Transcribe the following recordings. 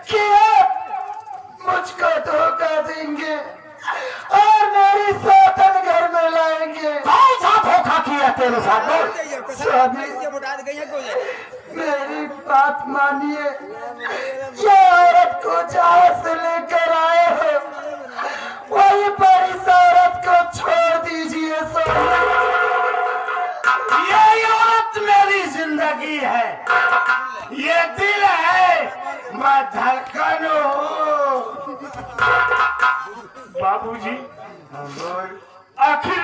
कि मुझको धोखा देंगे और मेरी सौतन घर में लाएंगे। कौन सा धोखा किया तेरे साथ? स्वामी मेरी बात मानिए, ये औरत को जहाँ से लेकर आए हो वही पर इस औरत को छोड़ दीजिए। ये औरत मेरी जिंदगी है, ये दिल है, मैं धड़कन हूँ। बाबूजी आखिर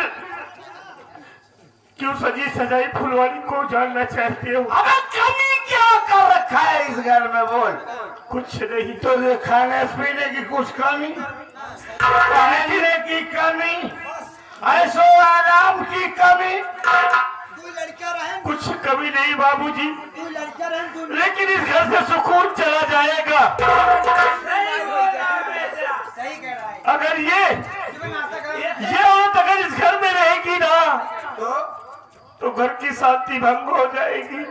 क्यों सजी सजाई फुलवारी को जानना चाहते हो? अबे कमी क्या कर रखा है इस घर में? बोल। कुछ नहीं तो खाने पीने की कुछ कमी, पहनने की कमी, ऐशो आराम की कमी, कुछ कमी नहीं बाबूजी। लेकिन इस घर से सुकून चला जाएगा अगर ये औरत अगर इस घर में रहेगी ना तो घर की शांति भंग हो जाएगी।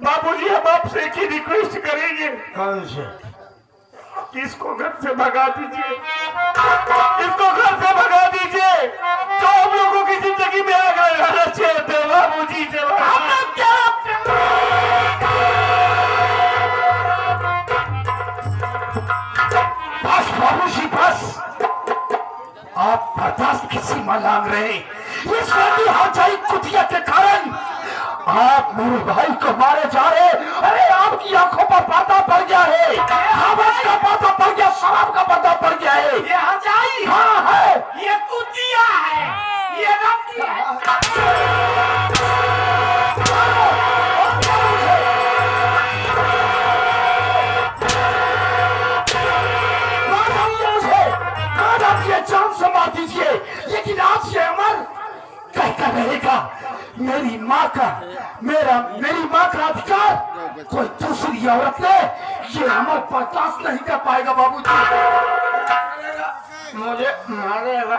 बाबूजी हम आपसे एक ही रिक्वेस्ट करेंगे। कौन से? कि इसको घर से भगा दीजिए, इसको घर से भगा दीजिए। तो हम लोगों की जिंदगी में आग लगाना चाहते हैं बाबूजी से। बस बाबूजी बस, आप बर्दाश्त की सीमा लांग रहे हैं। इस हजाई कुतिया के कारण आप मेरे भाई को मारे जा रहे। अरे आपकी आंखों पर पर्दा पड़ गया है, हवस का पर्दा पड़ गया, शराब का पर्दा पड़ गया है। ये हजाई हाँ है, ये कुतिया है, ये रंडी है। जान से मार दीजिए, लेकिन आज ये अमर कहता रहेगा मेरी माँ का अधिकार कोई दूसरी औरत ने ये अमर बर्दाश्त नहीं कर पाएगा। बाबूजी मुझे मारेगा,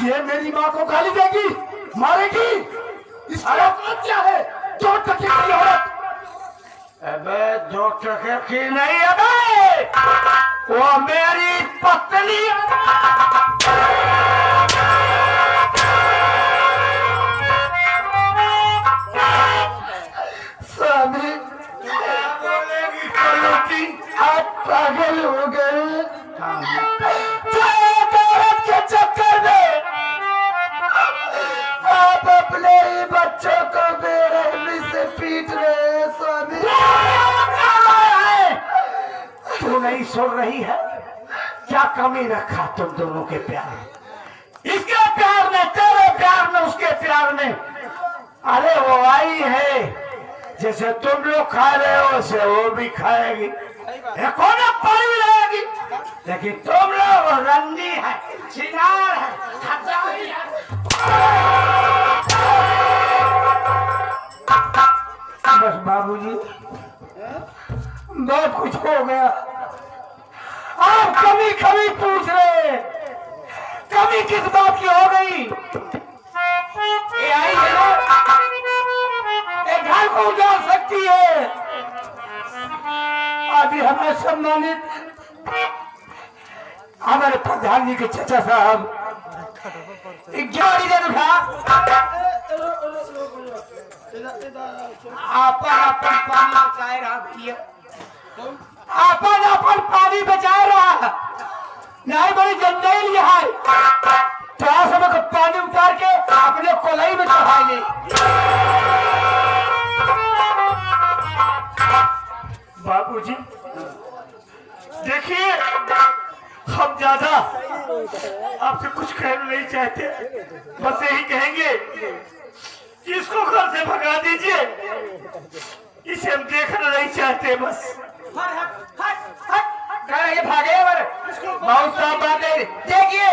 ये मेरी माँ को गाली देगी, मारेगी। इस औरत क्या है? 2 टके की औरत। अबे 2 टके की नहीं, अबे वो मेरी पत्नी। स्वामी आप पागल हो गए के चक्कर में। आप अपने ही बच्चों को बेरहमी से पीट रहे हैं। स्वामी तू नहीं सुन रही है? क्या कमी रखा तुम दोनों के प्यार में? इसके प्यार में, तेरे प्यार में, उसके प्यार में। अरे वो आई है, जैसे तुम लोग खा रहे हो वैसे वो भी खाएगी, कौन पानी लाएगी। लेकिन तुम लोग रंडी है, चिनार है, हजारी है। बस बाबूजी बहुत कुछ हो गया। आप कभी कभी पूछ रहे, कभी किस बात की हो गई? ये आई है ना, ये घर को उजाड़ सकती है। अभी हमें सम्मानित हमारे प्रधान जी के चचा साहब 11 दिन था अपन पानी बचाए रहा भैया, अपन पानी बचाए रहा। नहीं बड़ी जंजाई लिया है, थोड़ा सा को पानी उतार के अपने कोलाई में चढ़ा ले। बाबूजी देखिए, हम ज्यादा आपसे कुछ कहना नहीं चाहते, बस यही कहेंगे कि इसको घर से भगा दीजिए। इसे हम देखना नहीं चाहते बस। ये भागे बहुत साफ बात है। देखिए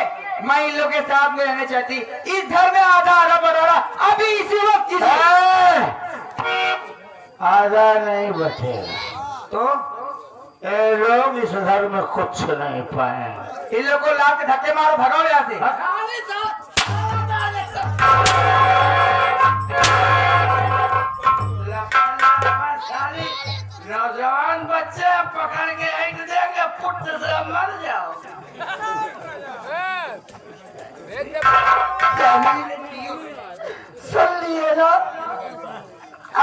मैं इन लोगों के साथ में रहना चाहती, इस घर में आधा बराड़ा अभी इसी वक्त आधा नहीं बचे तो ये लोग इस घर में कुछ नहीं पाए। इन लोग को लाल के धक्के मारो, भगाओ यहाँ से। साली नौजवान बच्चे पकड़ के ऐंठ देंगे, पुट से मर जाओ। सुन लिए ना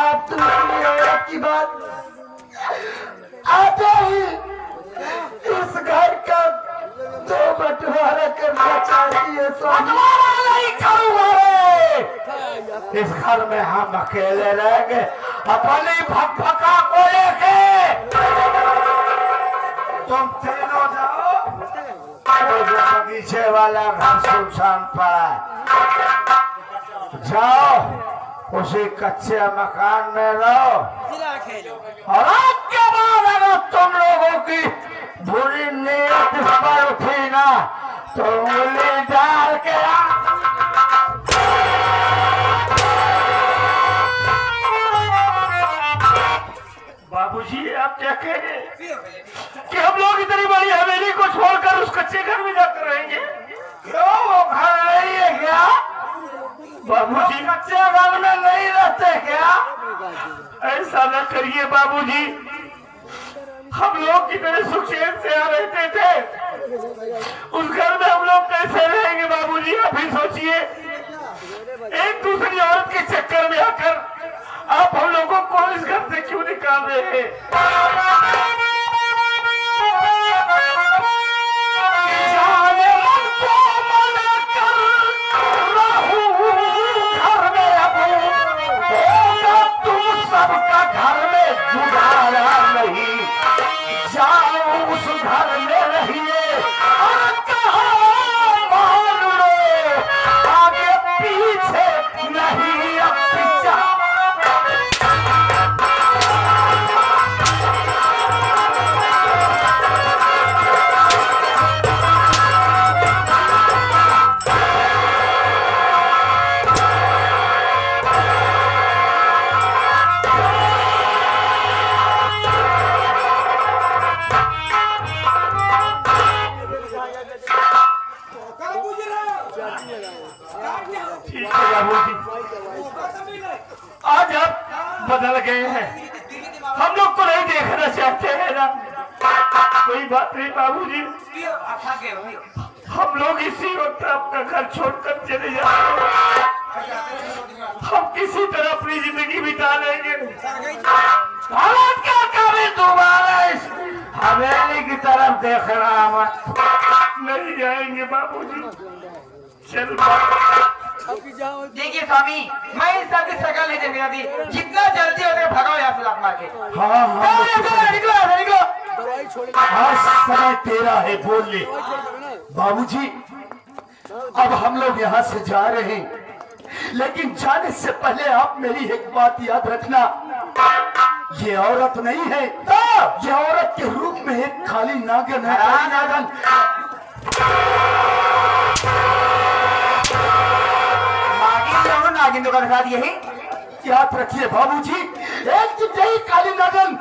आप दूसरी औरत की बात। आते ही इस घर का दो बंटवारा करना चाहिए। बंटवारा नहीं करूंगा रे। इस घर में हम अकेले रहेंगे अपनी भक्का को लेके। तुम तीनों जाओ, जो बगीचे वाला घर सुनसान पड़ा है, जाओ उसी कच्चे मकान में रहो। और आज के बाद अगर तुम लोगों की बुरी नीयत इस पर उठी ना तो उंगली डाल के बाबूजी आप क्या कह रहे हैं कि हम लोग इतनी बड़ी हवेली को छोड़कर उस कच्चे घर में जाकर रहेंगे? क्यों, वो घर नहीं है क्या? बाबूजी कच्चे घर में नहीं रहते क्या? ऐसा न करिए बाबूजी, हम लोग कितने सुख चैन से यहाँ रहते थे, उस घर में हम लोग कैसे रहेंगे बाबूजी? आप ही सोचिए, एक दूसरी औरत के चक्कर में आकर आप हम लोगों को इस घर से क्यों निकाल रहे हैं? सबका घर में जुगाड़ा नहीं, जाओ उस घर में रहिए और कहो मान लो, आगे पीछे नहीं अब पीछा। आज आप बदल गए हैं, हम लोग को नहीं देखना चाहते हैं ना? कोई बात नहीं बाबूजी, हम लोग इसी वक्त आपका घर छोड़कर चले जाएंगे। हम किसी तरह अपनी जिंदगी बिता लेंगे। हालात क्या करें, दोबारा इस हवेली की तरफ देखना मत। नहीं जाएंगे बाबूजी, चल देखिए स्वामी, मैं इस सब की शक्ल नहीं देखना थी, जितना जल्दी हो सके भगाओ यहाँ से लात मार के। हाँ निकलो निकलो। आज समय तेरा है, बोल ले। बाबूजी अब हम लोग यहाँ से जा रहे हैं, लेकिन जाने से पहले आप मेरी एक बात याद रखना, ये औरत नहीं है, ये औरत के रूप में एक खाली नागिन है। नागिन नागिन दुकान खा दिए हैं। याद रखिए बाबूजी, एक चिट्ठी काली नागिन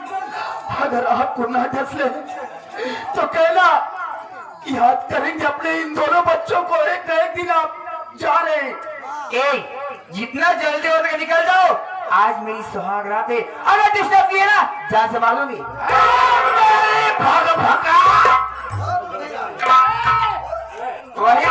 अगर आपको ना डस ले तो कहना याद करेंगे अपने इन दोनों बच्चों को, एक न एक दिन आप जा रहे हैं। जितना जल्दी हो सके निकल जाओ, आज मेरी सुहाग रात है, अगर डिस्टर्ब किए ना जान से मालूंगी। वही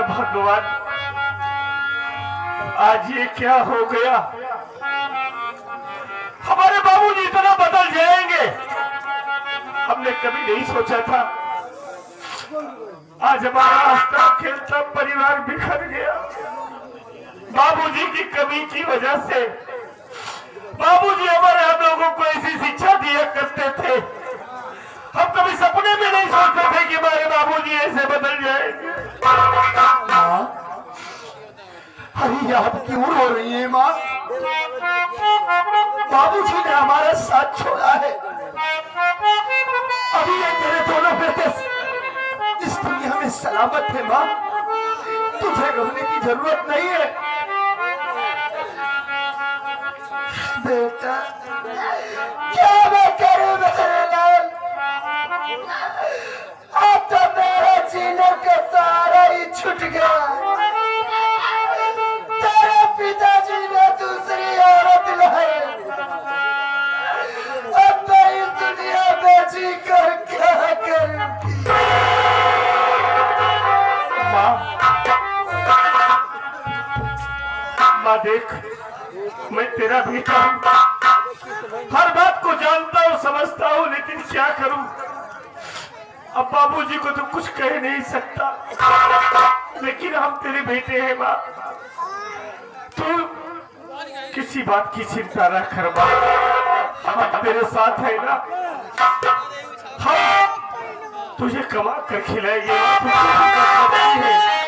भगवान, आज ये क्या हो गया? हमारे बाबूजी इतना बदल जाएंगे, हमने कभी नहीं सोचा था। आज हमारा हंसता खेलता परिवार बिखर गया बाबूजी की कमी की वजह से। बाबूजी हमारे हम लोगों को ऐसी शिक्षा दिया करते थे, हम कभी सपने में नहीं सोचते थे कि हमारे बाबूजी ऐसे बदल जाएंगे। अरे याद क्यों रो रही है माँ? बाबूजी ने हमारा साथ छोड़ा है। अभी ये तेरे दोनों बेटे इस दुनिया में सलामत है माँ, तुझे रोने की जरूरत नहीं है। बेटा क्या मैं करूं मेरे लाल, अब तो मेरा जीने का सहारा ही छूट गया। तेरे पिताजी ने दूसरी औरत लाई, अब मैं इस दुनिया में जी कर क्या करूंगी? माँ देख, मैं तेरा बेटा हूँ, हर बात को जानता हूँ, समझता हूँ, लेकिन क्या करूँ? अब बाबूजी को तो कुछ कह नहीं सकता, लेकिन हम तेरे बेटे हैं माँ। तू किसी बात की चिंता न कर माँ, हम तेरे साथ है ना। हम तुझे कमा कर खिलाएंगे, तुझे